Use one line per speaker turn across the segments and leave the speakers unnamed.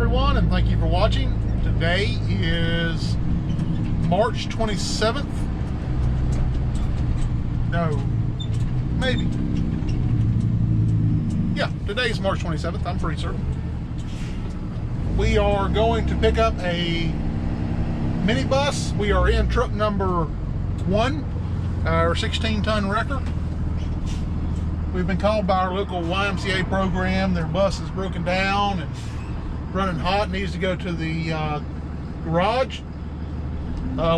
everyone, and thank you for watching. Today is March 27th. No, maybe. Yeah, today's March 27th, I'm pretty certain. We are going to pick up a minibus. We are in truck number 1, our 16-ton wrecker. We've been called by our local YMCA program. Their bus is broken down and running hot, needs to go to the garage.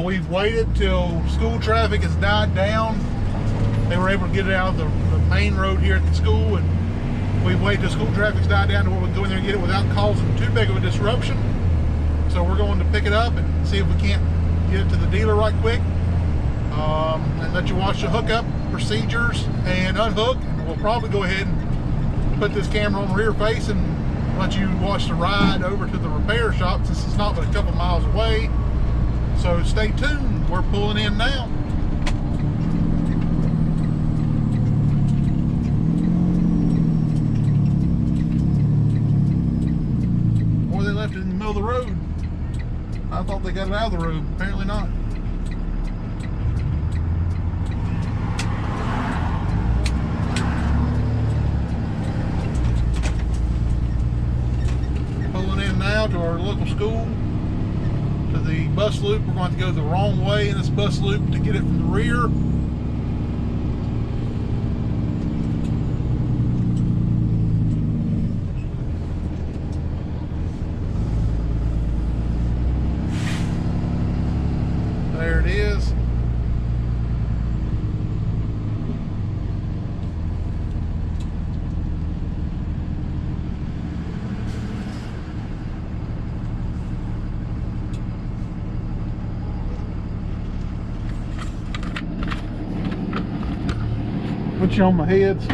We've waited till school traffic has died down. They were able to get it out of the main road here at the school, and we've waited till school traffic's died down to where we can go in there and get it without causing too big of a disruption. So we're going to pick it up and see if we can't get it to the dealer right quick, and let you watch the hookup procedures and unhook. And we'll probably go ahead and put this camera on the rear face and let you watch the ride over to the repair shop, since it's not but a couple miles away. So stay tuned. We're pulling in now. Or they left it in the middle of the road. I thought they got it out of the road. Apparently not. Now to our local school, to the bus loop. We're going to go the wrong way in this bus loop to get it from the rear. There it is. Put you on my heads. I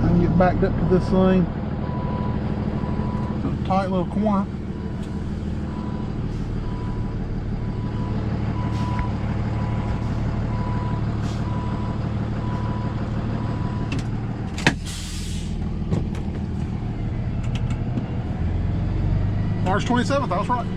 can get backed up to this thing. It's a tight little corner. March 27th, I was right.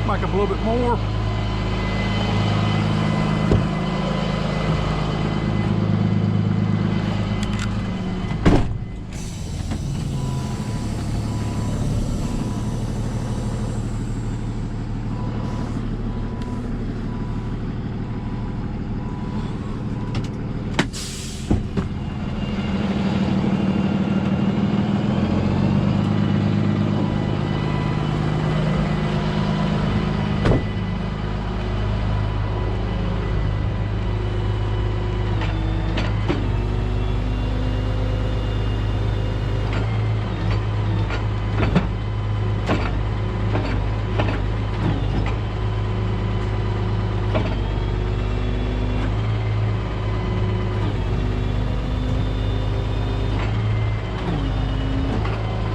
Back up a little bit more.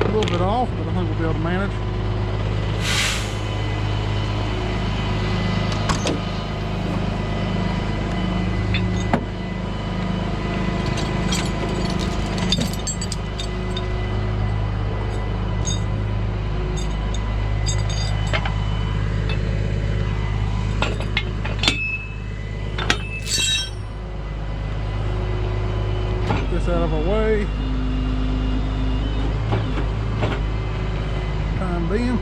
A little bit off, but I think we'll be able to manage. Get this out of our way. Being.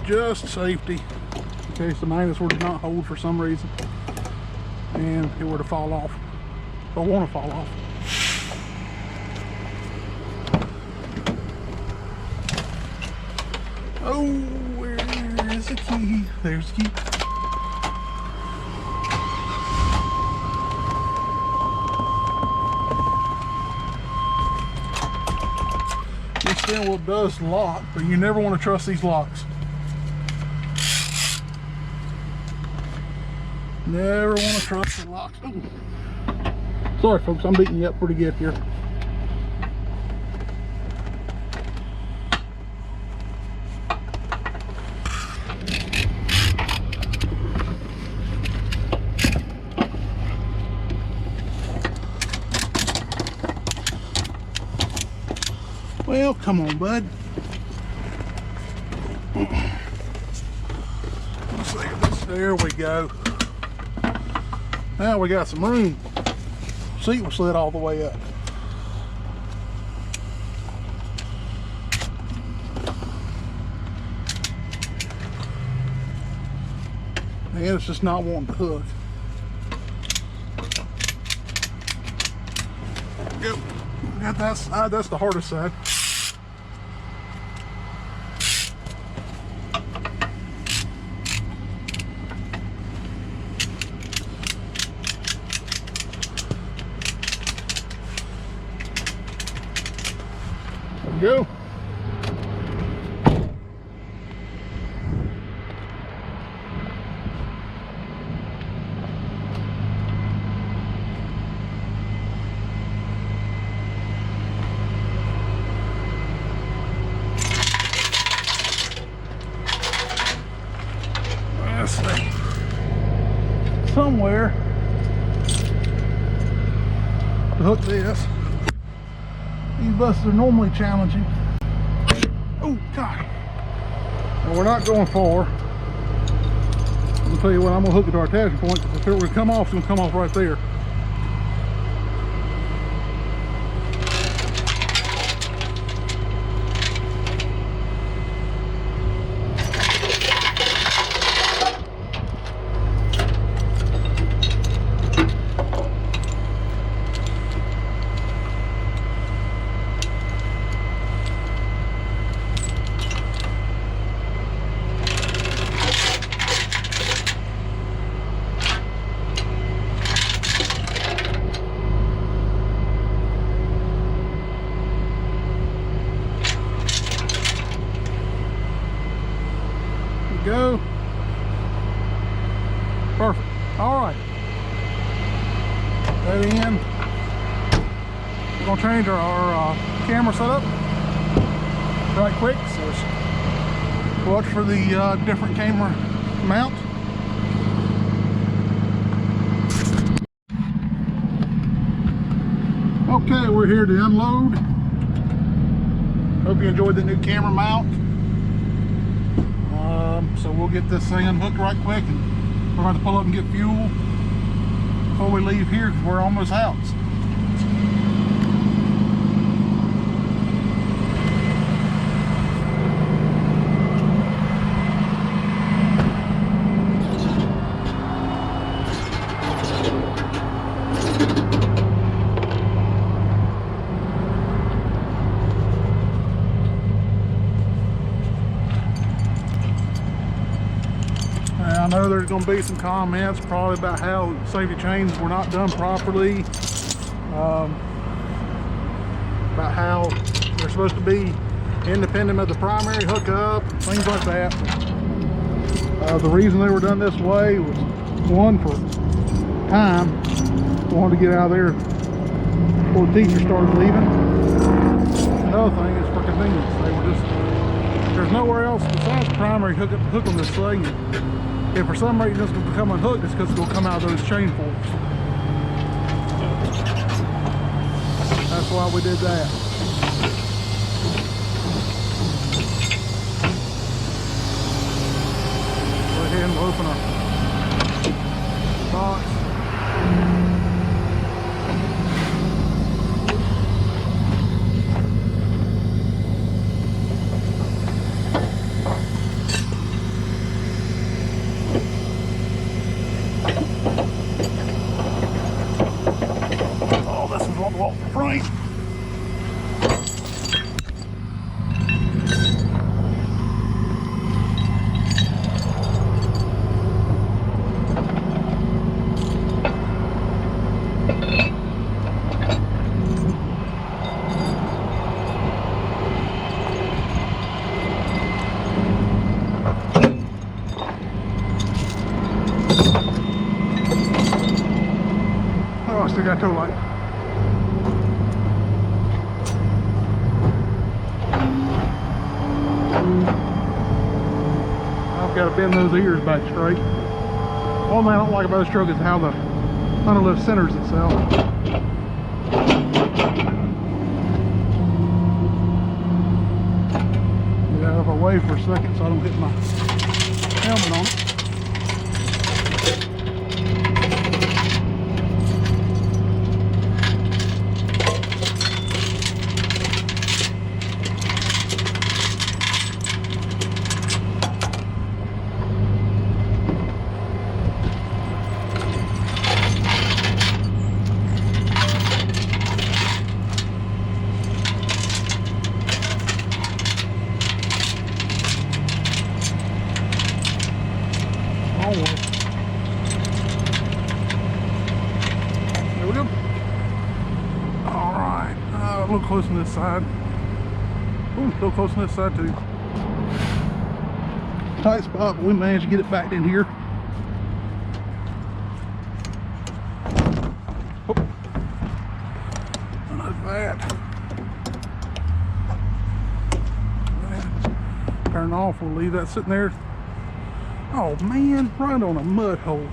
just safety in case the magnets were to not hold for some reason and it were to fall off or want to fall off. Oh, where is the key? There's the key. This steering wheel does lock, but you never want to trust these locks. Never want to trust the locks. Ooh. Sorry folks, I'm beating you up pretty good here. Well, come on, bud. Let's see this. There we go. Now we got some room. Seat was slid all the way up. And it's just not wanting to hook. Go. Got that side. That's the hardest side. Go. Let's see. Somewhere to hook this. These buses are normally challenging. Oh, God. Well, we're not going far. I'm gonna tell you what, I'm gonna hook it to our attachment point, because if it were to come off, it's gonna come off right there. Go. Perfect. All right. That in. We're gonna change our camera setup right quick. So watch for the different camera mount. Okay, we're here to unload. Hope you enjoyed the new camera mount. So we'll get this thing unhooked right quick, and we're going to pull up and get fuel before we leave here, because we're almost out. I know there's going to be some comments probably about how safety chains were not done properly, about how they're supposed to be independent of the primary hookup, things like that. The reason they were done this way was, one, for time. We wanted to get out of there before the teacher started leaving. Another thing is for convenience. They were just, there's nowhere else besides the primary hook on this thing. If for some reason it's going to become unhooked, it's because it's going to come out of those chain forks. That's why we did that. Go ahead and open our box. off the frame. Oh, I still got tow light. I've got to bend those ears back straight. One thing I don't like about this truck is how the underlift centers itself. Get out of our way for a second so I don't hit my helmet on it. There we go. Alright, a little close on this side. Ooh, still close on this side too. Tight spot, but we managed to get it back in here. Oh. Like that. Turn off, we'll leave that sitting there. Oh man, right on a mud hole.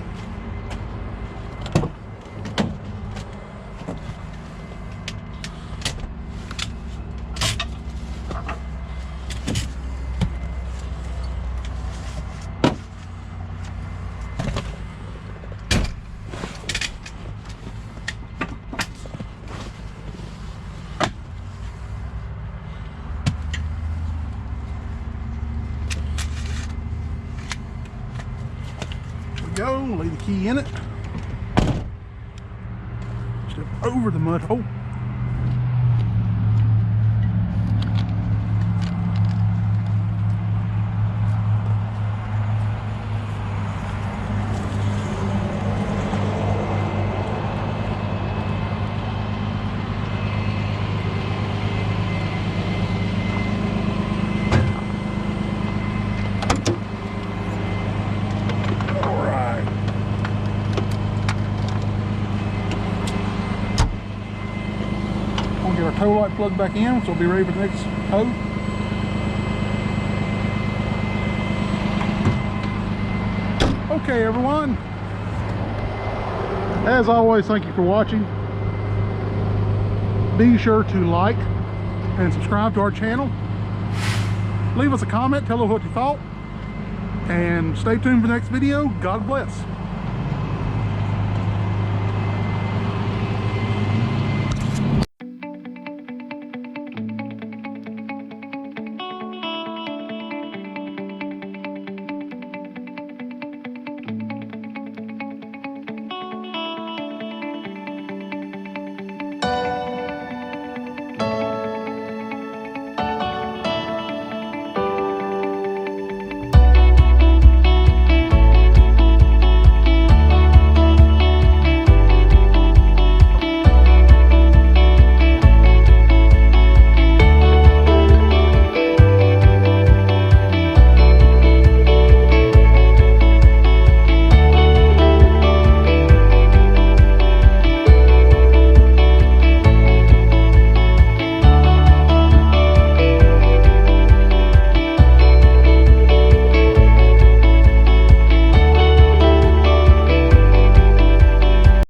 Go, lay the key in it, step over the mud hole. Get our tow light plugged back in, so we'll be ready for the next tow. Okay, everyone. As always, thank you for watching. Be sure to like and subscribe to our channel. Leave us a comment, tell us what you thought, and stay tuned for the next video. God bless.